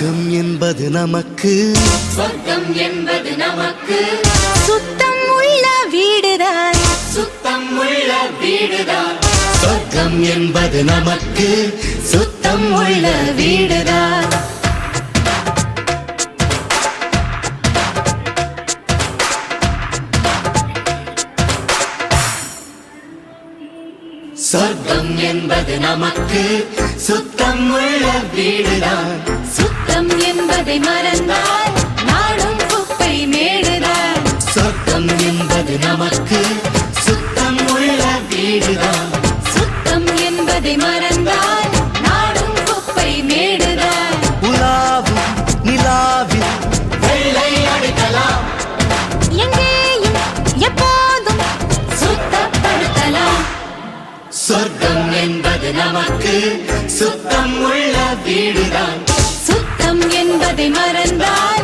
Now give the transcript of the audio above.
சொர்க்கம் என்பது நமக்கு சொர்க்கம் என்பது நமக்கு சுத்தம் உள்ள வீடுதான் சுத்தம் உள்ள வீடுதான் சொர்க்கம் என்பது நமக்கு சுத்தம் உள்ள வீடுதான் சொர்க்கம் என்பது நமக்கு சுத்தம் உள்ள வீடுதான் சுத்தம் என்பதை மறந்தால் நாடும் குப்பை மேடுதான் சொர்க்கம் என்பது நமக்கு சுத்தம் உள்ள வீடுதான் சுத்தம் என்பதை மறந்தால் நாடும் குப்பை மேடுதான் உலாவும் நிலாவில் வெள்ளை அடிக்கலாம் எங்கேயும் எப்போதும் சுத்தப்படுத்தலாம் சொர்க்கம் என்பது நமக்கு சுத்தம் உள்ள வீடுதான் சுத்தம் என்பதை மறந்தால்